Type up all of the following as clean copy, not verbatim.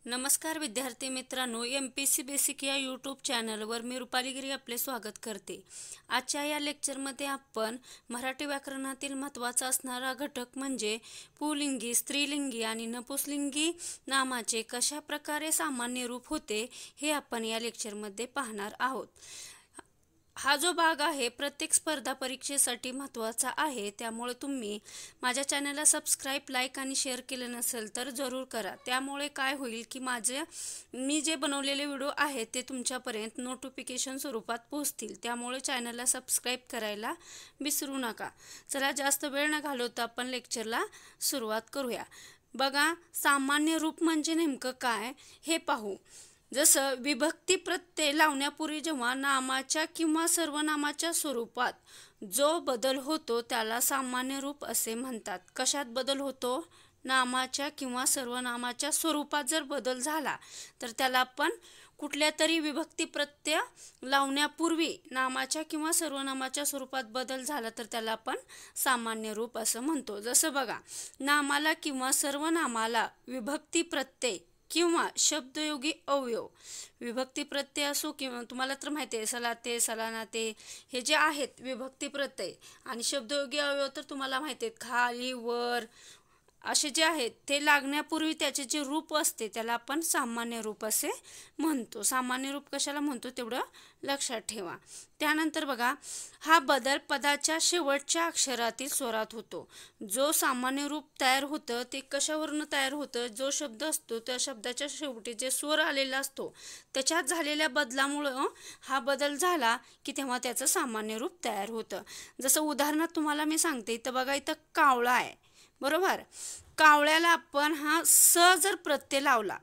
नमस्कार विद्यार्थी मित्रांनो, MPC बेसिक या यूट्यूब चॅनलवर मी रुपाली गिरी आपले स्वागत करते। आजच्या या लेक्चरमध्ये आपण मराठी व्याकरणातील महत्त्वाचा असणारा घटक म्हणजे पुल्लिंगी, स्त्रीलिंगी आणि नपुंसकलिंगी नामाचे कशा प्रकारे सामान्य रूप होते हे आपण या लेक्चरमध्ये पाहणार आहोत। हा जो भाग आहे प्रत्येक स्पर्धा परीक्षेसाठी महत्त्वाचा आहे, त्यामुळे तुम्ही माझ्या चॅनलला सबस्क्राइब, लाईक आणि शेअर केले नसेल तर जरूर करा। त्यामुळे काय होईल की मी जे बनवलेले व्हिडिओ आहेत ते तुमच्यापर्यंत नोटिफिकेशन स्वरूपात पोहोचतील। त्यामुळे चॅनलला सबस्क्राइब करायला विसरू नका। चला जास्त वेळ न घालवता आपण लेक्चरला सुरुवात करूया। बघा, सामान्य रूप म्हणजे नेमकं काय हे पाहू। जसं विभक्ती प्रत्यय लावण्यापूर्वी जेव्हा नामाच्या किंवा सर्वनामाच्या स्वरूपात जो बदल होतो त्याला सामान्य रूप असे म्हणतात। कशात बदल होतो? नामाच्या किंवा सर्वनामाच्या स्वरूपात जर बदल झाला तर त्याला आपण कुठल्या तरी विभक्ती प्रत्यय लावण्यापूर्वी नामाच्या किंवा सर्वनामाच्या स्वरूपात बदल झाला तर त्याला आपण सामान्य रूप असं म्हणतो। जसं बघा, नामाला किंवा सर्वनामाला विभक्ती प्रत्यय किंवा शब्दयोगी अवयव, विभक्ती प्रत्यय असो किंवा तुम्हाला तर माहिती आहे सलाते, सलानाते हे जे आहेत विभक्ती प्रत्यय, आणि शब्दयोगी अवयव तर तुम्हाला माहिती आहेत खाली, वर असे जे आहेत ते लागण्यापूर्वी त्याचे जे रूप असते त्याला आपण सामान्य रूप असे म्हणतो। सामान्य रूप कशाला म्हणतो तेवढं लक्षात ठेवा। त्यानंतर बघा, हा बदल पदाच्या शेवटच्या अक्षरातील स्वरात होतो। जो सामान्य रूप तयार होतं ते कशावरून तयार होतं? जो शब्द असतो त्या शब्दाच्या शेवटी जे स्वर आलेला असतो त्याच्यात झालेल्या बदलामुळं हा बदल झाला की तेव्हा त्याचं सामान्य रूप तयार होतं। जसं उदाहरणार्थ तुम्हाला मी सांगते, इथं बघा, इथं कावळा आहे, बरोबर। कावळ्याला आपण हा स जर प्रत्यय लावला,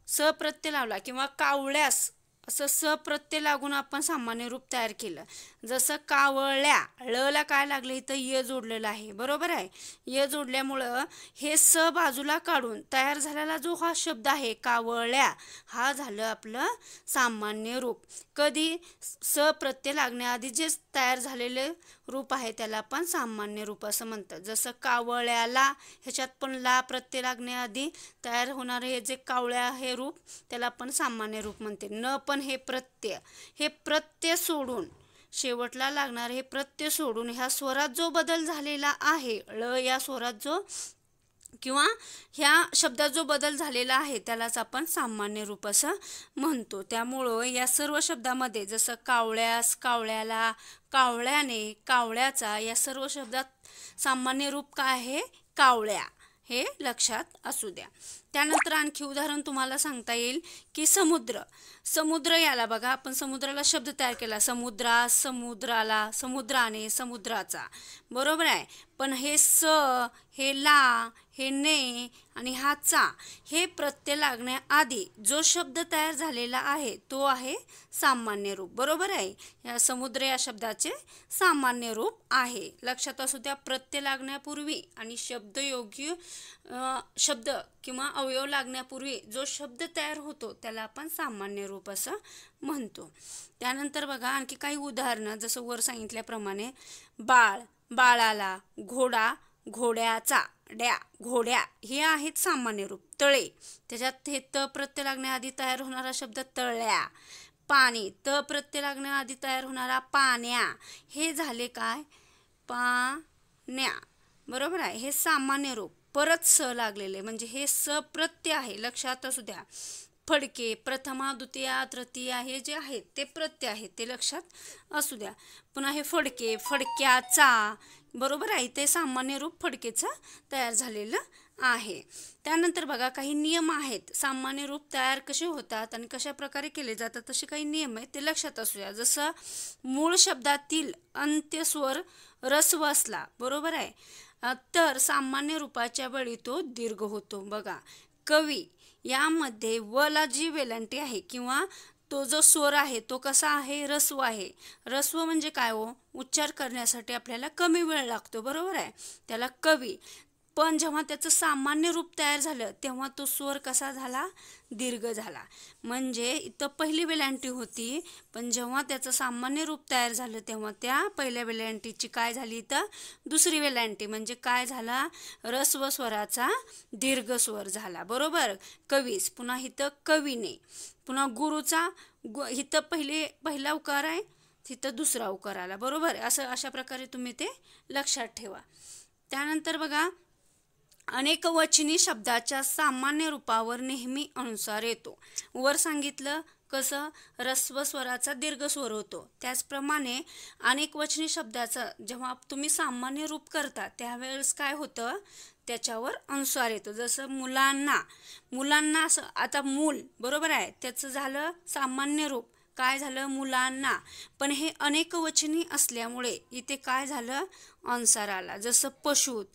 स प्रत्यय लावला किंवा कावळ्यास असं स प्रत्यय लागून आपण सामान्य रूप तयार केलं। जसं कावळ्या, ळला काय लागलं? इथं य जोडलेलं आहे, बरोबर आहे। य जोडल्यामुळं हे स बाजूला काढून तयार झालेला जो हा शब्द आहे कावळ्या, हा झालं आपलं सामान्य रूप। कधी? स प्रत्यय लागण्याआधी जे तयार झालेले रूप आहे त्याला आपण सामान्य रूप असं म्हणतात। जसं कावळ्याला, ह्याच्यात पण ला प्रत्यय लागण्याआधी तयार होणारे हे जे कावळ्या हे रूप त्याला आपण सामान्य रूप म्हणते। न पण हे प्रत्यय सोडून, शेवटला लागणारे हे प्रत्यय सोडून ह्या स्वरात जो बदल झालेला आहे, ळ या स्वरात जो किंवा ह्या शब्दात जो बदल झालेला आहे त्यालाच आपण सामान्य रूप असं म्हणतो। त्यामुळं या सर्व शब्दामध्ये जसं कावळ्यास, कावळ्याला, कावळ्याने, कावळ्याचा या सर्व शब्दात सामान्य रूप काय आहे? कावळ्या, हे लक्षात असू द्या। त्यानंतर आणखी उदाहरण तुम्हाला सांगता येईल की समुद्र। समुद्र याला बघा, आपण समुद्राला शब्द तयार केला, समुद्रास, समुद्राला, समुद्राने, समुद्राचा, बरोबर आहे। पण हे स, हे ला, हे ने आणि हा चा हे प्रत्यय लागण्याआधी जो शब्द तयार झालेला आहे तो आहे सामान्य रूप, बरोबर आहे। या समुद्र या शब्दाचे सामान्य रूप आहे, लक्षात असू द्या। प्रत्यय लागण्यापूर्वी आणि शब्दयोगी शब्द किंवा अवयव लागण्यापूर्वी जो शब्द तयार होतो त्याला आपण सामान्य रूप असं म्हणतो। त्यानंतर बघा आणखी काही उदाहरणं, जसं वर सांगितल्याप्रमाणे बाळ, बाळाला, घोडा, घोड्याचा, डॅ, घोड्या हे आहेत सामान्य रूप। तळे, त्याच्यात हे त प्रत्यय लागण्याआधी तयार होणारा शब्द तळ्या। पाणी, त प्रत्यय लागण्याआधी तयार होणारा पाण्या, हे झाले काय? पाण्या, बरोबर आहे। हे सामान्य रूप। परत स लागलेले म्हणजे हे स प्रत्यय आहे, लक्षात असू द्या। फडके, प्रथमा, द्वितीया, तृतीया हे जे आहेत ते प्रत्यय आहेत, ते लक्षात असू द्या। पुन्हा हे फडके, फडक्याचा, बरोबर आहे, ते सामान्य रूप फडकेचं तयार झालेलं आहे। त्यानंतर बघा काही नियम आहेत, सामान्य रूप तयार कसे होतात आणि कशा प्रकारे केले जातात तसे काही नियम आहेत, ते लक्षात असू द्या। जसं मूळ शब्दातील अंत्यस्वर रस्व असला, बरोबर आहे, तर सामान्य रूपाच्या वेळी तो दीर्घ होतो। बघा, कवी यामध्ये वला जी वेलांटी आहे किंवा तो जो स्वर आहे तो कसा आहे? रस्व आहे। रस्व म्हणजे काय हो? उच्चार करण्यासाठी आपल्याला कमी वेळ लागतो, बरोबर आहे, त्याला कवी। पण जेव्हा त्याचं सामान्य रूप तयार झालं तेव्हा तो स्वर कसा झाला, दीर्घ झाला. म्हणजे इथं पहिली वेलांटी होती, पण जेव्हा त्याचं सामान्य रूप तयार झालं तेव्हा त्या पहिल्या वेलांटीची काय झाली, इथं दुसरी वेलांटी म्हणजे काय झाला, रस्व स्वराचा दीर्घ स्वर झाला. बरोबर. कवीस, पुन्हा इथं कवीने, पुन्हा गुरुचा इथं पहिला उकार आहे, तिथं दुसरा उकार आला. बरोबर. अशा प्रकारे तुम्ही ते लक्षात ठेवा. त्यानंतर बघा, अनेकवचनी शब्दाच्या सामान्य रूपावर नेहमी अनुस्वार येतो. वर सांगितलं कसं रस्व स्वराचा दीर्घ स्वर होतो, त्याचप्रमाणे अनेकवचनी शब्दाचं जेव्हा तुम्ही सामान्य रूप करता त्यावेळेस काय होतं, त्याच्यावर अनुस्वार येतो. जसं मुलांना असं, आता मूल बरोबर आहे, त्याचं झालं सामान्य रूप, काय झालं, मुलांना. पण हे अनेकवचनी असल्यामुळे इथे काय झालं, अनुस्वार आला. जसं पशूत,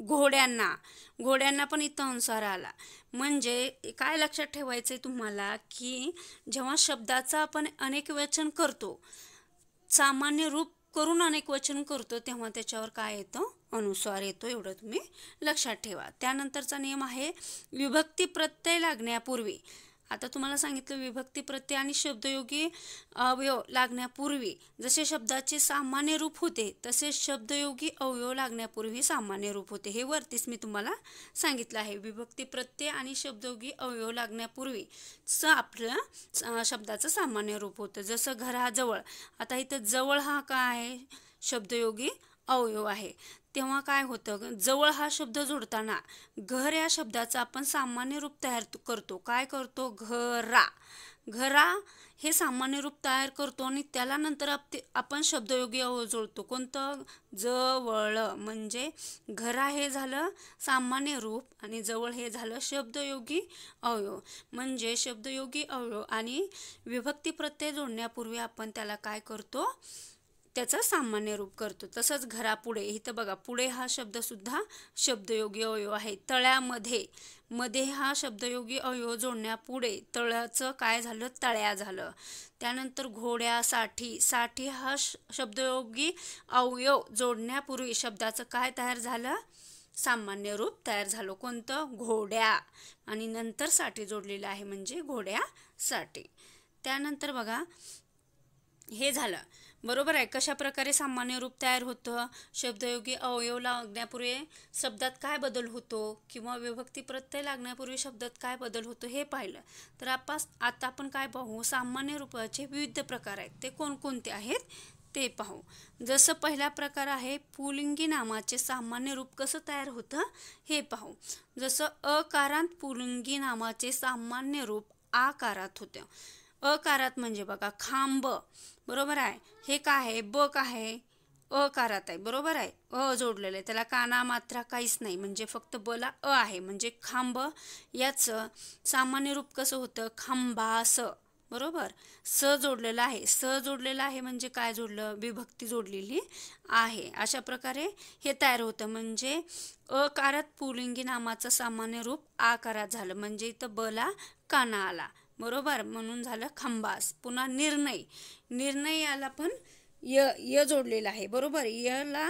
घोड्यांना पण इथं अनुस्वार आला. म्हणजे काय लक्षात ठेवायचं आहे तुम्हाला, की जेव्हा शब्दाचं आपण अनेकवचन करतो, सामान्य रूप करून अनेकवचन करतो, तेव्हा त्याच्यावर काय येतं, अनुस्वार येतो. एवढं तुम्ही लक्षात ठेवा. त्यानंतरचा नियम आहे विभक्ती प्रत्यय लागण्यापूर्वी. आता तुम्हाला सांगितलं विभक्ती प्रत्यय आणि शब्दयोगी अवयव लागण्यापूर्वी जसे शब्दाचे सामान्य रूप होते तसे शब्दयोगी अवयव लागण्यापूर्वी सामान्य रूप होते. हे वरतीच मी तुम्हाला सांगितलं आहे. विभक्ती प्रत्यय आणि शब्दयोगी अवयव लागण्यापूर्वी आपलं शब्दाचं सामान्य रूप होतं. जसं घराजवळ, आता इथं जवळ हा काय आहे, शब्दयोगी अवयव आहे. तेव्हा काय होतं, जवळ हा शब्द जोडताना घर या शब्दाचं आपण सामान्य रूप तयार करतो. काय करतो, घरा हे सामान्य रूप तयार करतो आणि त्याला नंतर आपण शब्दयोगी अवयव जोडतो. कोणतं, जवळ. म्हणजे घरा हे झालं सामान्य रूप आणि जवळ हे झालं शब्दयोगी अवयव. म्हणजे शब्दयोगी अवयव आणि विभक्ती प्रत्यय जोडण्यापूर्वी आपण त्याला काय करतो, त्याचं सामान्य रूप करतो. तसंच घरापुढे, इथं बघा पुढे हा शब्द सुद्धा शब्दयोगी अवयव आहे. मध्ये हा शब्दयोगी अवयव जोडण्यापुढे तळाचं काय झालं, तळ्या झालं. त्यानंतर साठी हा शब्दयोगी अवयव जोडण्यापूर्वी शब्दाचं काय तयार झालं, सामान्य रूप तयार झालं. कोणतं, घोड्या. आणि नंतर साठी जोडलेलं आहे म्हणजे घोड्यासाठी. त्यानंतर बघा, हे झालं. बरोबर आहे. कशा प्रकारे सामान्य रूप तयार होतं, शब्दयोगी अवयव लागण्यापूर्वी शब्दात काय बदल होतो किंवा विभक्ती प्रत्यय लागण्यापूर्वी शब्दात काय बदल होतो हे पाहिलं. तर आता आपण काय पाहू, सामान्य रूपाचे विविध प्रकार आहेत, ते कोणकोणते आहेत ते पाहू. जसं पहिला प्रकार आहे पुल्लिंगी नामाचे सामान्य रूप कसं तयार होतं हे पाहू. जसं अकारांत पुल्लिंगी नामाचे सामान्य रूप आकारात होतं. अकारात म्हणजे बघा खांब, बरोबर आहे. हे काय आहे, ब काय आहे, अकारात आहे. बरोबर आहे, जोडलेलं आहे, त्याला काना मात्रा काहीच नाही, म्हणजे फक्त बला आहे. म्हणजे खांब याचं सामान्य रूप कसं होतं, खांबास. बरोबर. जोडलेलं आहे म्हणजे काय जोडलं, विभक्ती जोडलेली आहे. अशा प्रकारे हे तयार होतं. म्हणजे अकारात पुल्लिंगी नामाचं सामान्य रूप आकारात झालं, म्हणजे इथं बला काना आला. बरोबर. म्हणून झालं खंबास. पुन्हा निर्णय याला पण य जोडलेला आहे. बरोबर. यला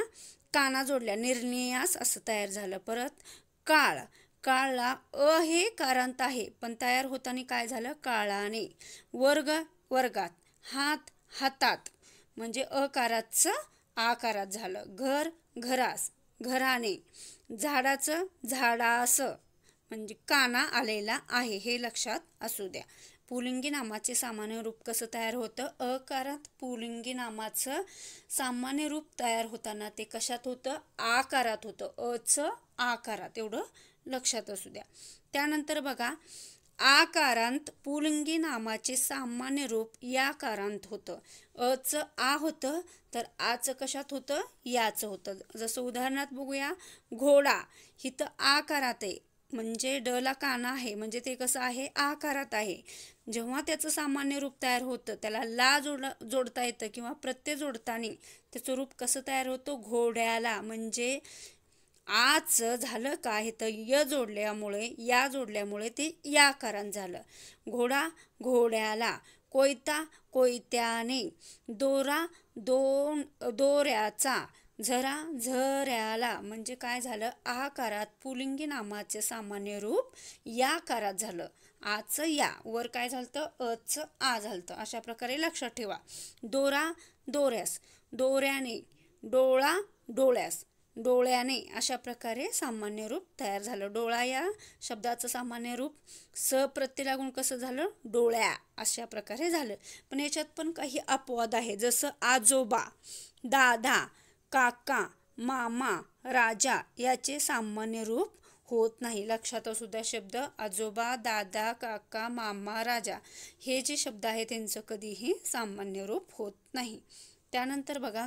काना जोडल्या, निर्णयास असं तयार झालं. परत काळला हे कारांत आहे पण तयार होताना काय झालं, काळाने. वर्गात, हातात म्हणजे अकाराचं आकारात झालं. घरास, घराने. झाडाचं झाडास म्हणजे काना आलेला आहे, हे लक्षात असू द्या. पुल्लिंगी नामाचे सामान्य रूप कसं तयार होतं, अकारात पुल्लिंगी नामाचं सामान्य रूप तयार होताना ते कशात होतं, आकारात होतं. अचं आकारात, एवढं लक्षात असू द्या. त्यानंतर बघा, आकारांत पुल्लिंगी नामाचे सामान्य रूप याकारांत होतं. अचं आ होतं तर आचं कशात होतं, याचं होतं. जसं उदाहरणात बघूया, घोडा हिथं आकारात आहे म्हणजे डला काना आहे म्हणजे ते कसं आहे, आकारात आहे. जेव्हा त्याचं सामान्य रूप तयार होतं त्याला ला जोडता येतं किंवा प्रत्यय जोडताना त्याचं रूप कसं तयार होतं, घोड्याला. म्हणजे आच झालं काय तर या जोडल्यामुळे ते या आकारात झालं. घोडा घोड्याला, कोयता कोयत्याने, दोरा दोऱ्याचा, झरा झऱ्याला म्हणजे काय झालं, आकारात पुल्लिंगी नामाचे सामान्य रूप या कारात झालं. आचं या वर काय झालं, अच आ झालं. अशा प्रकारे लक्षात ठेवा. दोरा दोऱ्यास, दोऱ्याने, डोळा डोळ्यास, डोळ्याने अशा प्रकारे सामान्य रूप तयार झालं. डोळा या शब्दाचं सामान्य रूप स प्रत्यय लागून कसं झालं, डोळ्या अशा प्रकारे झालं. पण याच्यात पण काही अपवाद आहे, जसं आजोबा, दादा, काका, मामा, राजा याचे सामान्य रूप होत नाही. लक्षात असू द्या शब्द. आजोबा, दादा, काका, मामा, राजा हे जे शब्द आहेत त्यांचं कधीही सामान्य रूप होत नाही. त्यानंतर बघा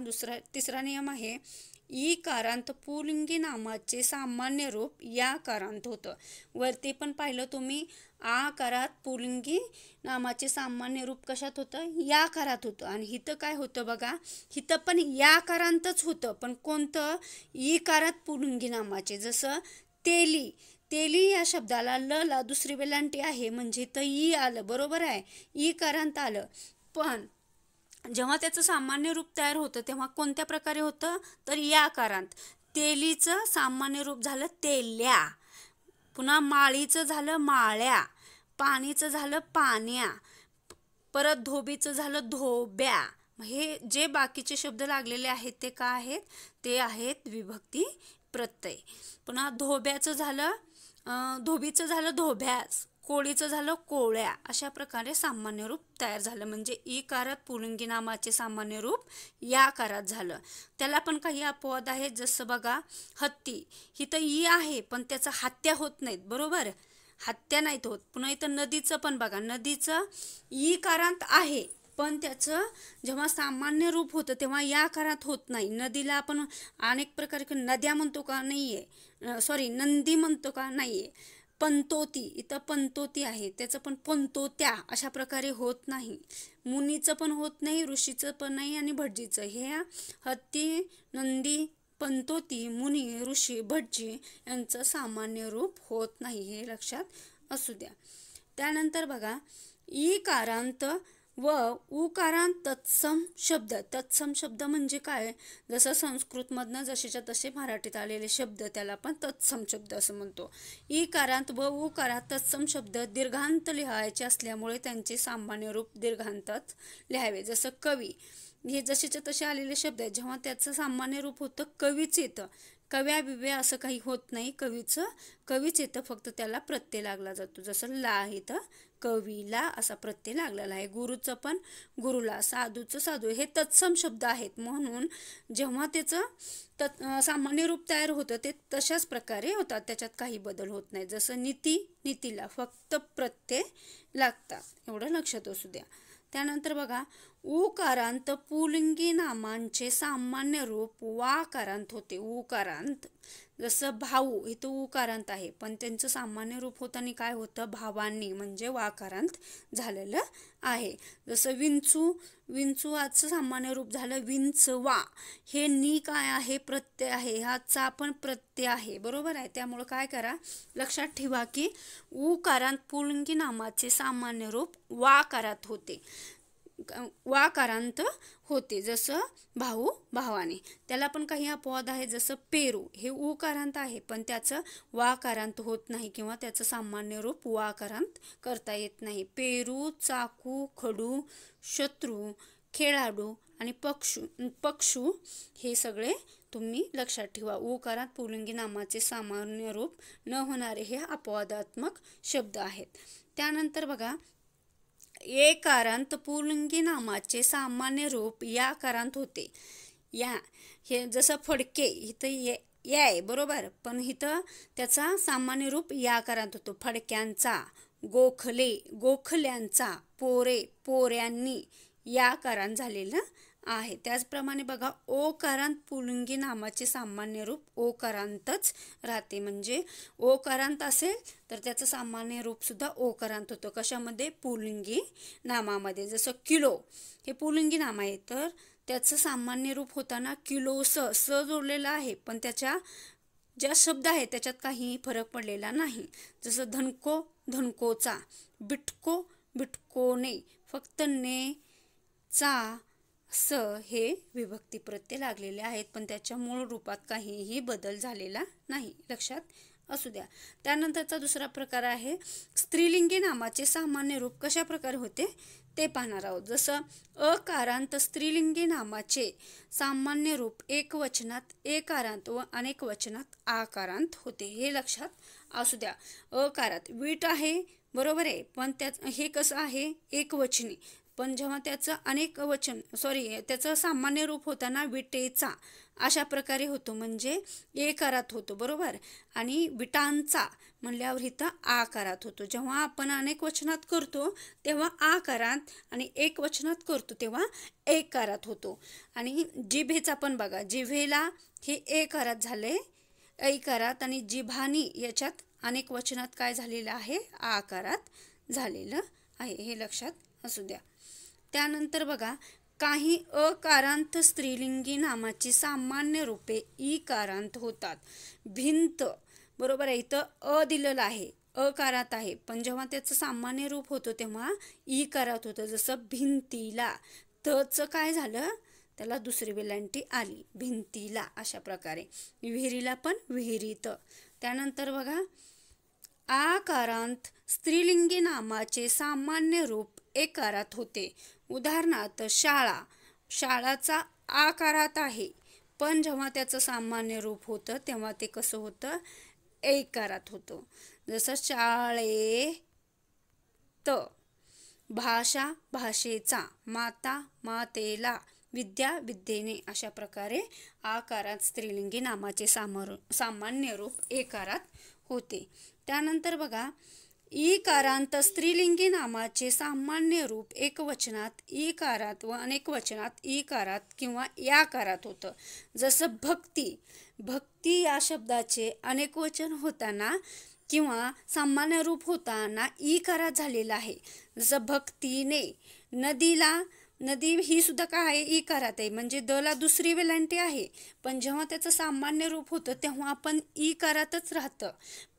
तिसरा नियम आहे, ई कारांत पुल्लिंगी नामाचे सामान्य रूप या कारांत होतं. वरती पण पाहिलं तुम्ही, आ कारात पुल्लिंगी नामाचे सामान्य रूप कशात होतं, या कारात होतं. आणि हिथं काय होतं बघा, हिथं पण या कारांतच होतं, पण कोणतं, ई कारात पुल्लिंगी नामाचे. जसं तेली, तेली या शब्दाला ल ला दुसरी वेलांटी आहे म्हणजे इथं ई आलं, बरोबर आहे, ई कारांत आलं. पण जेव्हा त्याचं सामान्य रूप तयार होतं तेव्हा कोणत्या प्रकारे होतं, तर या कारांत. तेलीचं सामान्य रूप झालं तेल्या, पुन्हा माळीचं झालं माळ्या, पाणीचं झालं पाण्या, परत धोबीचं झालं धोब्या. हे जे बाकीचे शब्द लागलेले आहेत ते काय आहेत, ते आहेत विभक्ती प्रत्यय. पुन्हा धोब्याचं झालं, धोबीचं झालं धोब्यास, कोळीचं झालं कोळ्या. अशा प्रकारे सामान्य रूप तयार झालं. म्हणजे ई कारात पुल्लिंगी नामाचे सामान्य रूप या कारात झालं. त्याला पण काही अपवाद आहेत, जसं बघा हत्ती, हिथं ई आहे पण त्याचा हत्या होत नाहीत, बरोबर, हत्या नाहीत होत. पुन्हा इथं नदीचं पण बघा, नदीचं ई कारांत आहे पण त्याचं जेव्हा सामान्य रूप होतं तेव्हा या कारात होत नाही. नदीला आपण अनेक प्रकारे नद्या म्हणतो का, नाहीये, सॉरी नंदी म्हणतो का, नाहीये. पंतोती, इथं पंतोती आहे, त्याचं पण पंतोत्या अशा प्रकारे होत नाही. मुनीचं पण होत नाही, ऋषीचं पण नाही आणि भटजीचं. हे हत्ती, नंदी, पंतोती, मुनी, ऋषी, भटजी यांचं सामान्य रूप होत नाही, हे लक्षात असू द्या. त्यानंतर बघा, ई कारांत व उकारांत तत्सम शब्द. तत्सम शब्द म्हणजे काय, जसं संस्कृतमधनं जसेच्या तसे मराठीत आलेले शब्द त्याला आपण तत्सम शब्द असं म्हणतो. ई कारांत व उकारांत तत्सम शब्द दीर्घांत लिहायचे असल्यामुळे त्यांचे सामान्य रूप दीर्घांतच लिहावे. जसं कवी, हे जसेच्या तसे आलेले शब्द आहेत, जेव्हा त्याचं सामान्य रूप होतं कवीच येतं. कव्या बिव्या असं काही होत नाही, कवीच येतं, फक्त त्याला प्रत्यय लागला जातो. जसं ला इथं कवीला असा प्रत्यय लागलेला आहे. गुरुचं पण गुरुला, साधूचं साधू, हे तत्सम शब्द आहेत. म्हणून जेव्हा त्याचं सामान्य रूप तयार होतं ते तशाच प्रकारे होतात, त्याच्यात काही बदल होत नाही. जसं नीती, नीतीला फक्त प्रत्यय लागतात, एवढं लक्षात असू द्या. त्यानंतर बघा, उकारांत पुल्लिंगी नामांचे सामान्य रूप वाकारांत होते. उकारांत, जसं भाऊ, इथं उकारांत आहे पण त्यांचं सामान्य रूप होताना काय होतं, भावांनी म्हणजे वाकारांत झालेलं आहे. जसं विंचू, विंचूचं सामान्य रूप झालं विंचवा. हे नी काय आहे, प्रत्यय आहे, हा चा पण प्रत्यय आहे, बरोबर आहे. त्यामुळं काय करा, लक्षात ठेवा की उकारांत पुल्लिंगी नामाचे सामान्य रूप वाकारात होते, वाकारांत होते. जसं भाऊ, भावाने. त्याला पण काही अपवाद आहे, जसं पेरू, हे उकारांत आहे पण त्याचं वाकारांत होत नाही किंवा त्याचं सामान्य रूप वाकारांत करता येत नाही. पेरू, चाकू, खडू, शत्रू, खेळाडू आणि पक्षू हे सगळे तुम्ही लक्षात ठेवा. उकारात पुल्लिंगी नामाचे सामान्य रूप न होणारे हे अपवादात्मक शब्द आहेत. त्यानंतर बघा, एकारांत पुल्लिंगी नामाचे सामान्य रूप या कारांत होते. या, हे जसं फडके, इथं या आहे, बरोबर, पण इथं त्याचा सामान्य रूप या कारांत होतो. फडक्यांचा, गोखले, गोखल्यांचा, पोरे, पोऱ्यांनी या कारांत झालेलं आहे. त्याचप्रमाणे बघा, ओकारांत पुल्लिंगी नामाचे सामान्य रूप ओकारांतच राहते. म्हणजे ओकारांत असेल तर त्याचं सामान्य रूप सुद्धा ओकारांत होतं. कशामध्ये, पुल्लिंगी नामामध्ये. जसं किलो, हे पुल्लिंगी नाम आहे तर त्याचं सामान्य रूप होताना किलोस, स जोडलेलं आहे पण त्याच्या ज्या शब्द आहेत त्याच्यात काही फरक पडलेला नाही. जसं धनको, धनकोचा, बिटको, बिटकोने, फक्त ने, चा, स हे विभक्ती प्रत्यय लागलेले आहेत, पण त्याच्या मूळ रूपात काहीही बदल झालेला नाही, लक्षात असू द्या. त्यानंतरचा दुसरा प्रकार आहे स्त्रीलिंगी नामाचे सामान्य रूप कशा प्रकारे होते ते पाहणार आहोत. जसं अकारांत स्त्रीलिंगी नामाचे सामान्य रूप एकवचनात एकारांत व अनेक वचनात आकारांत होते, हे लक्षात असू द्या. अकारात वीट आहे, बरोबर आहे, पण हे कसं आहे एकवचनी, पण जेव्हा त्याचं अनेक वचन त्याचं सामान्य रूप होताना विटेचा अशा प्रकारे होतो, म्हणजे एकारात होतो, बरोबर. आणि विटांचा म्हणल्यावर इथं आकारात होतो. जेव्हा आपण अनेक वचनात करतो तेव्हा आकारात आणि एक वचनात करतो तेव्हा एकारात होतो. आणि जिभेचा पण बघा, जिभेला हे एकारात झाले ऐकारात, आणि जिभानी याच्यात अनेक वचनात काय झालेलं आहे आकारात झालेलं आहे, हे लक्षात असू द्या. त्यानंतर बघा काही अकारांत स्त्रीलिंगी नामाची सामान्य रूपे इकारांत होतात. भिंत, बरोबर आहे, इथं अ दिलेलं आहे, अकारात आहे, पण जेव्हा त्याचं सामान्य रूप होतं तेव्हा इकारात होतं. जसं भिंतीला तचं काय झालं, त्याला दुसरी वेलांटी आली, भिंतीला, अशा प्रकारे. विहिरीला पण विहिरीत. त्यानंतर बघा आकारांत स्त्रीलिंगी नामाचे सामान्य रूप एकारात होते. उदाहरणार्थ शाळा, शाळाचा आकारात आहे, पण जेव्हा त्याचं सामान्य रूप होतं तेव्हा ते कसं होतं एकारात होतं. जसं शाळेत, भाषा भाषेचा, माता मातेला, विद्या विद्येने, अशा प्रकारे आकारात स्त्रीलिंगी नामाचे सामान्य रूप एकारात होते. त्यानंतर बघा इकारांत स्त्रीलिंगी नामाचे सामान्य रूप एकवचनात इकारात व अनेक वचनात इकारात किंवा याकारात होतं. जसं भक्ती, भक्ती या शब्दाचे अनेक वचन होताना किंवा सामान्य रूप होताना इकारात झालेला आहे. जसं भक्तीने. नदीला, नदी ही सुद्धा काय आहे इकारात आहे, म्हणजे दला दुसरी वेलांटी आहे, पण जेव्हा त्याचं सामान्य रूप होतं तेव्हा आपण इकारातच राहतं.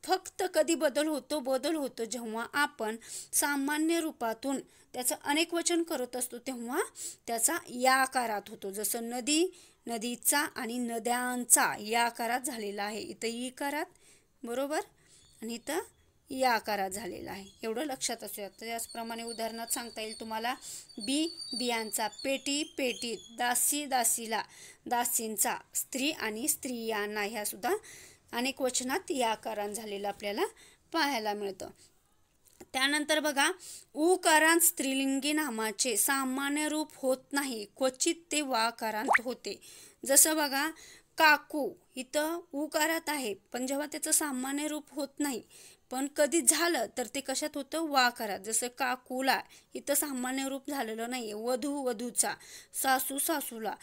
फक्त कधी बदल होतो जेव्हा आपण सामान्य रूपातून त्याचं अनेक वचन करत असतो तेव्हा त्याचा याकारात होतो. जसं नदी, नदीचा आणि नद्यांचा याकारात झालेला आहे, इथं इकारात, बरोबर, आणि इथं या आकारात झालेला आहे, एवढं लक्षात असू द्या. त्याचप्रमाणे उदाहरणात सांगता येईल तुम्हाला बियांचा, पेटी पेटीत, दासी दासीला, दासींचा, स्त्री आणि स्त्रियांना, ह्या सुद्धा अनेक वचनात या आकारांत झालेलं आपल्याला पाहायला मिळतं. त्यानंतर बघा उकारांत स्त्रीलिंगी नामाचे सामान्य रूप होत नाही, क्वचित ते वाकारांत होते. जसं बघा काकू, इथं उकारात आहे, पण जेव्हा त्याचं सामान्य रूप होत नाही, पण कधी झालं तर ते कशात होतं वाकारात. जसं काकूला, इथं सामान्य रूप झालेलं नाही, वधू वधूचा, सासू सासूला,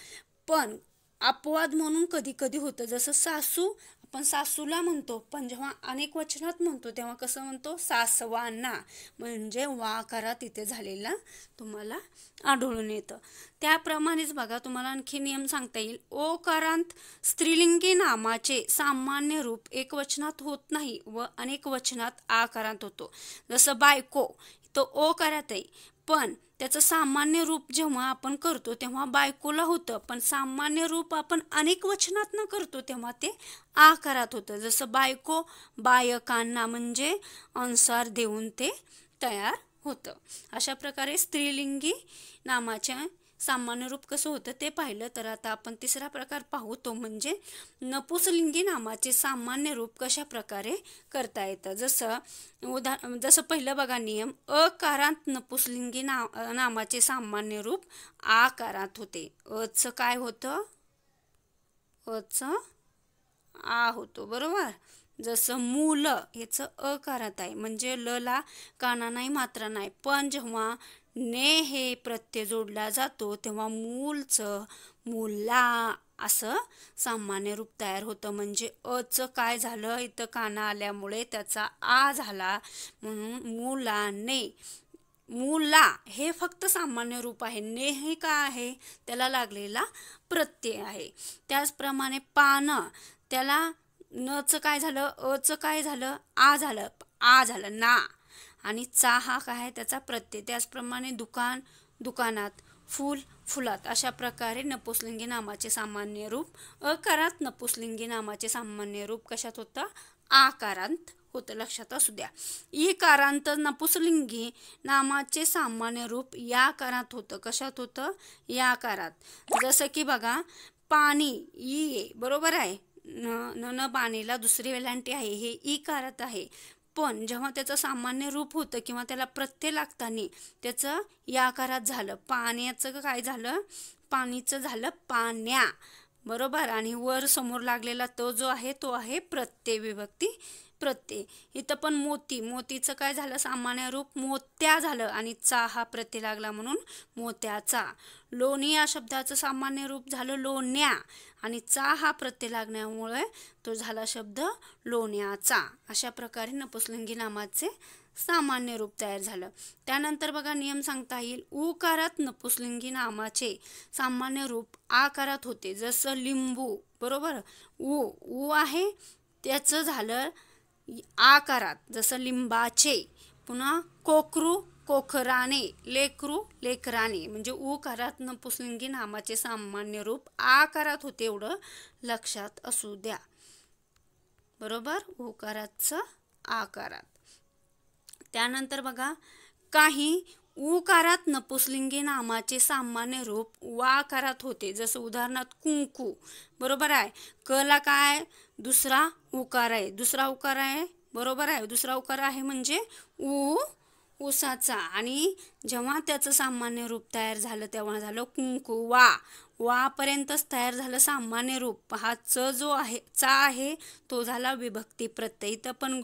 पण अपवाद म्हणून कधी कधी होतं. जसं सासू आपण सासूला म्हणतो, पण जेव्हा अनेक वचनात म्हणतो तेव्हा कसं म्हणतो सासवांना, म्हणजे वाकारात इथे झालेला तुम्हाला आढळून येतं. त्याप्रमाणेच बघा तुम्हाला आणखी नियम सांगता येईल. ओकारांत स्त्रीलिंगी नामाचे सामान्य रूप एकवचनात होत नाही व अनेक वचनात आकारांत होतो. जसं बायको, तो ओकारात आहे, पण त्याचं सामान्य रूप जेव्हा आपण करतो तेव्हा बायकोला होतं, पण सामान्य रूप आपण अनेक वचनात न करतो तेव्हा ते आकारात होतं. जसं बायको बायकांना, म्हणजे अनुसार देऊन ते तयार होतं. अशा प्रकारे स्त्रीलिंगी नामाच्या सामान्य रूप कसं होतं ते पाहिलं. तर आता आपण तिसरा प्रकार पाहू, तो म्हणजे नपुंसकलिंगी नामाचे सामान्य रूप कशा प्रकारे करता येतं. जसं पहिलं बघा नियम, अकारांत नपुंसकलिंगी नामाचे सामान्य रूप आकारात होते. अचं काय होतं, अचं आ होतो, बरोबर. जसं मूल, याचं अकारात आहे, म्हणजे लला काना नाही मात्रा नाही, पण जेव्हा ने हे प्रत्यय जोडला जातो तेव्हा मूलचं मुला असं सामान्य रूप तयार होतं. म्हणजे अचं काय झालं, इथं काना आल्यामुळे त्याचा आ झाला, म्हणून मुलाने. मुला हे फक्त सामान्य रूप आहे, ने हे काय आहे त्याला लागलेला प्रत्यय आहे. त्याचप्रमाणे पान, त्याला नचं काय झालं, अचं काय झालं आ झालं ना, आणि चा हा काय आहे त्याचा प्रत्यय. त्याचप्रमाणे दुकान, दुकानात, फूल, फुलात अशा प्रकारे नपुसलिंगी नामाचे सामान्य रूप. अकारात नपुसलिंगी नामाचे सामान्य रूप कशात होतं? आकारांत होतं, लक्षात असू द्या. इकारांत नपुसलिंगी नामाचे सामान्य रूप या कारात होतं. कशात होतं? या कारात. जसं की बघा, पाणी ई, बरोबर आहे. न पाणीला दुसरी वेलांटी आहे, हे इकारात आहे. पण जेव्हा त्याचं सामान्य रूप होतं किंवा त्याला प्रत्यय लागताना त्याचं या आकारात झालं. पाण्याचं काय झालं? पाणीचं झालं पाण्या, बरोबर. आणि वर समोर लागलेला तो जो आहे तो आहे प्रत्यय, विभक्ती प्रत्यय. इथं पण मोती, मोतीचं काय झालं? सामान्य रूप मोत्या झालं आणि चा हा प्रत्यय लागला म्हणून मोत्याचा. लोणी या शब्दाचं सामान्य रूप झालं लोण्या आणि चा हा प्रत्यय लागण्यामुळे तो झाला शब्द लोण्याचा. अशा प्रकारे नपुसलिंगी नामाचे सामान्य रूप तयार झालं. त्यानंतर बघा, नियम सांगता येईल. उकारात नपुसलिंगी नामाचे सामान्य रूप आकारात होते. जसं लिंबू, बरोबर. ऊ आहे त्याचं झालं आकारात, जसं लिंबाचे. पुन्हा कोकरू, कोखराने, लेकरू, लेकराने. म्हणजे उकारात नपुसलिंगी नामाचे सामान्य रूप आकारात होते, एवढं लक्षात असू द्या, बरोबर. उकाराचं आकारात. त्यानंतर बघा, काही उकारात नपुसलिंगी नामाचे सामान्य रूप वाकारात होते. जसं उदाहरणार्थ कुंकू, बरोबर आहे. कला काय? दुसरा उकार आहे. दुसरा उकार आहे, बरोबर आहे. दुसरा उकार आहे म्हणजे ऊसाचा. आणि जेव्हा त्याचं सामान्य रूप तयार झालं तेव्हा झालं कुंकू. वापर्यंतच तयार झालं सामान्य रूप. हा जो आहे चा आहे तो झाला विभक्ती प्रत्यय. इथं पण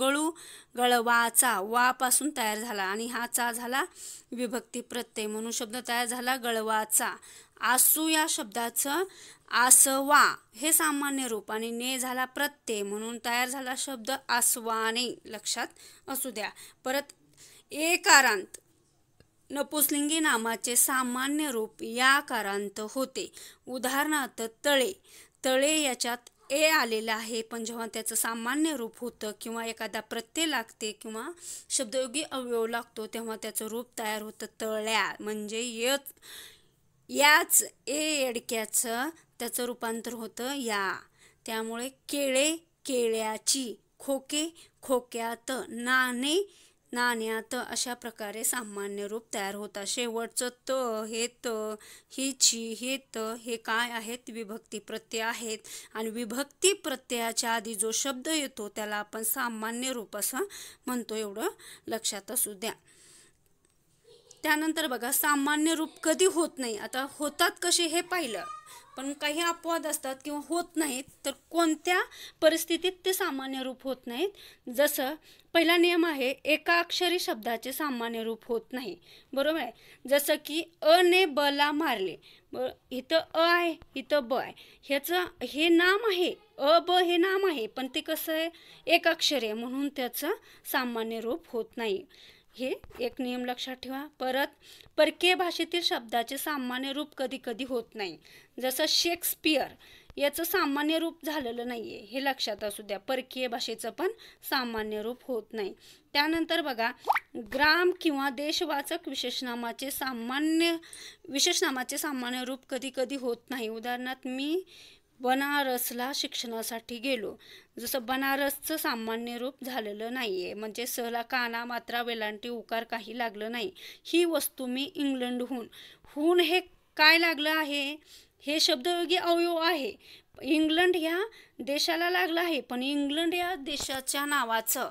गळवाचा वापासून तयार झाला आणि हा चा झाला विभक्ती प्रत्यय म्हणून शब्द तयार झाला गळवाचा. आसू या शब्दाचं आसवा हे सामान्य रूप आणि ने झाला प्रत्यय म्हणून तयार झाला शब्द आसवाने, लक्षात असू द्या. परत एकारांत नपुसलिंगी नामाचे सामान्य रूप या कारांत होते. उदाहरणार्थ तळे. तळे याच्यात ए आलेला आहे, पण जेव्हा त्याचं सामान्य रूप होतं किंवा एखादा प्रत्यय लागते किंवा शब्दयोगी अवयव लागतो तेव्हा त्याचं रूप तयार होतं तळ्या. म्हणजे याच ए एडक्याचं त्याचं रूपांतर होतं या. त्यामुळे केळे, केळ्याची. खोके, खोक्यात. नाणे, नाण्यात. अशा प्रकारे सामान्य रूप तयार होतात. शेवटचं त, हे त, हिची, हे त, हे काय आहेत? विभक्ती प्रत्यय आहेत. आणि विभक्ती प्रत्ययाच्या आधी जो शब्द येतो त्याला आपण सामान्य रूप असं म्हणतो, एवढं लक्षात असू द्या. त्यानंतर बघा, सामान्य रूप कधी होत नाही. आता होतात कसे हे पाहिलं, पण काही अपवाद असतात किंवा होत नाहीत. तर कोणत्या परिस्थितीत ते सामान्य रूप होत नाहीत? जसं पहिला नियम आहे, एका अक्षरी शब्दाचे सामान्य रूप होत नाही, बरोबर आहे. जसं की ने ब ला मारले. इथं अ आहे, इथं ब आहे. ह्याचं हे नाम आहे, ब हे नाम आहे, पण ते कसं आहे? एक अक्षर आहे म्हणून त्याचं सामान्य रूप होत नाही. हे एक नियम लक्षात ठेवा. परत परकीय भाषेतील शब्दाचे सामान्य रूप कधी कधी होत नाही. जसं शेक्सपियर याचं सामान्य रूप झालेलं नाही आहे, हे लक्षात असू द्या. परकीय भाषेचं पण सामान्य रूप होत नाही. त्यानंतर बघा, ग्राम किंवा देशवाचक विशेषनामाचे सामान्य रूप कधी कधी होत नाही. उदाहरणार्थ, मी बनारसला शिक्षणासाठी गेलो. जसं बनारसचं सामान्य रूप झालेलं नाही आहे, म्हणजे सहला काना, मात्रा, वेलांटी, उकार काही लागलं नाही. ही वस्तू मी इंग्लंडहून हे काय लागलं आहे? हे शब्दयोगी अवयव आहे. इंग्लंड ह्या देशाला लागलं आहे, पण इंग्लंड या देशाच्या नावाचं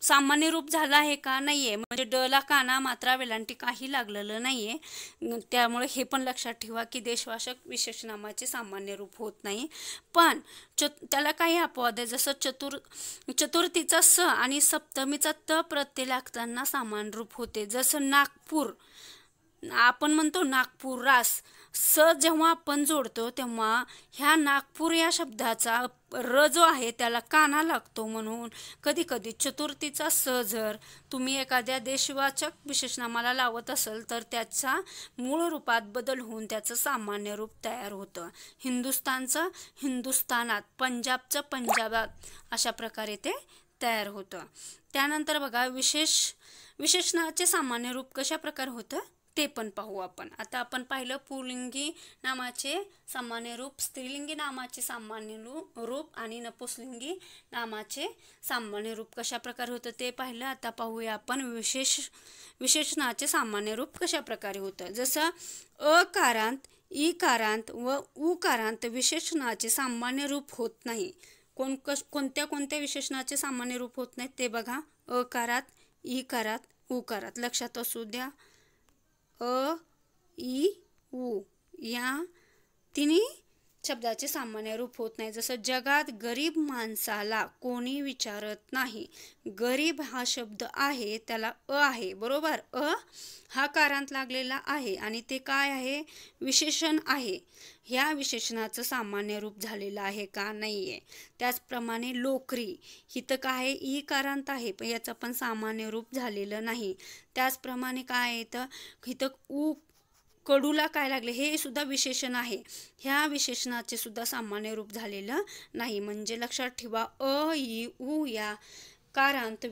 सामान्य रूप झालं आहे का? नाही आहे. म्हणजे ड ला काना, मात्रा, वेलांटी काही लागलेलं नाही आहे. त्यामुळे हे पण लक्षात ठेवा की देशवाचक विशेषनामाचे सामान्य रूप होत नाही. पण त्याला काही अपवाद आहे. जसं चतुर्थीचा स आणि सप्तमीचा त प्रत्यय लागताना सामान्य रूप होते. जसं नागपूर, आपण म्हणतो नागपुरास. स जेव्हा आपण जोडतो तेव्हा ह्या नागपूर या शब्दाचा र जो आहे त्याला काना लागतो. म्हणून कधी कधी चतुर्थीचा स जर तुम्ही एखाद्या देशवाचक विशेषनामाला लावत असेल तर त्याचा मूळ रूपात बदल होऊन त्याचं सामान्य रूप तयार होतं. हिंदुस्थानचं हिंदुस्थानात, पंजाबचं पंजाबात, अशा प्रकारे ते तयार होतं. त्यानंतर बघा, विशेषणाचे सामान्य रूप कशा प्रकारे होतं ते पण पाहू आपण. आता आपण पाहिलं पुल्लिंगी नामाचे सामान्य रूप, स्त्रीलिंगी नामाचे सामान्य रूप आणि नपुंसकलिंगी नामाचे सामान्य रूप कशा प्रकारे होतं ते पाहिलं. आता पाहूया आपण विशेषणाचे सामान्य रूप कशा प्रकारे होतं. जसं अकारांत, इकारांत व उकारांत विशेषणाचे सामान्य रूप होत नाही. कोणत्या विशेषणाचे सामान्य रूप होत नाहीत ते बघा. अकारात, इकारात, उकारात. लक्षात असू द्या. अ, इ, उ या तिन्ही शब्दाचे सामान्य रूप होत नाही. जसं जगात गरीब माणसाला कोणी विचारत नाही. गरीब हा शब्द आहे त्याला अ आहे, बरोबर. अ हा कारांत लागलेला आहे आणि ते काय आहे, विशेषण आहे. ह्या विशेषणाचं सामान्य रूप झालेलं आहे का, नाहीये. त्याचप्रमाणे लोकरी हिथं काय आहे, ई कारांत आहे पण याचं पण सामान्य रूप झालेलं नाही. त्याचप्रमाणे काय आहे तर हिथं उ कडूला काय लागले, हे सुद्धा विशेषण आहे. ह्या विशेषणाचे सुद्धा सामान्य रूप झालेलं नाही. म्हणजे लक्षात ठेवा, अ, इ, उ या कारांत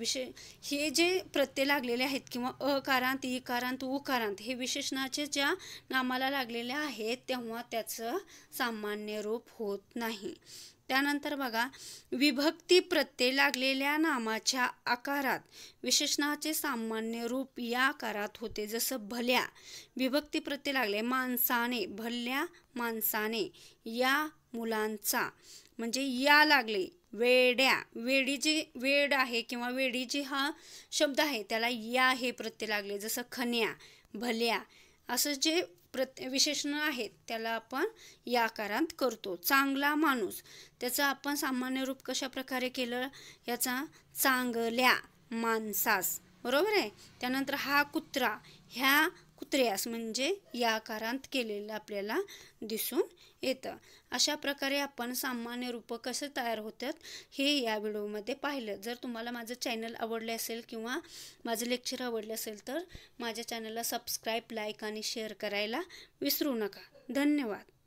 हे जे प्रत्यय लागलेले आहेत किंवा अकारांत, इकारांत, उकारांत हे विशेषणाचे ज्या नामाला लागलेले आहेत तेव्हा त्याचं सामान्य रूप होत नाही. त्यानंतर बघा, विभक्ती प्रत्यय लागलेल्या नामाच्या आकारात विशेषणाचे सामान्य रूप या आकारात होते. जसं भल्या विभक्ती प्रत्यय लागले, माणसाने, भल्या माणसाने, या मुलांचा म्हणजे या लागले. वेड्या, वेडी जी वेड आहे किंवा वेडी जी हा शब्द आहे त्याला या हे प्रत्यय लागले. जसं खन्या, भल्या असं जे विशेषण आहेत त्याला आपण या आकारांत करतो. चांगला माणूस त्याचं आपण सामान्य रूप कशा प्रकारे केलं, याचा चांगल्या माणसास, बरोबर आहे. त्यानंतर हा कुत्रा, ह्या कुत्र्यास म्हणजे या आकारांत केलेलं आपल्याला दिसून येतं. अशा प्रकारे आपण सामान्य रूप कसे तयार होतात हे या व्हिडिओमध्ये पाहिलं. जर तुम्हाला माझं चॅनल आवडले असेल किंवा माझं लेक्चर आवडले असेल तर माझ्या चॅनलला सबस्क्राईब, लाईक आणि शेअर करायला विसरू नका. धन्यवाद.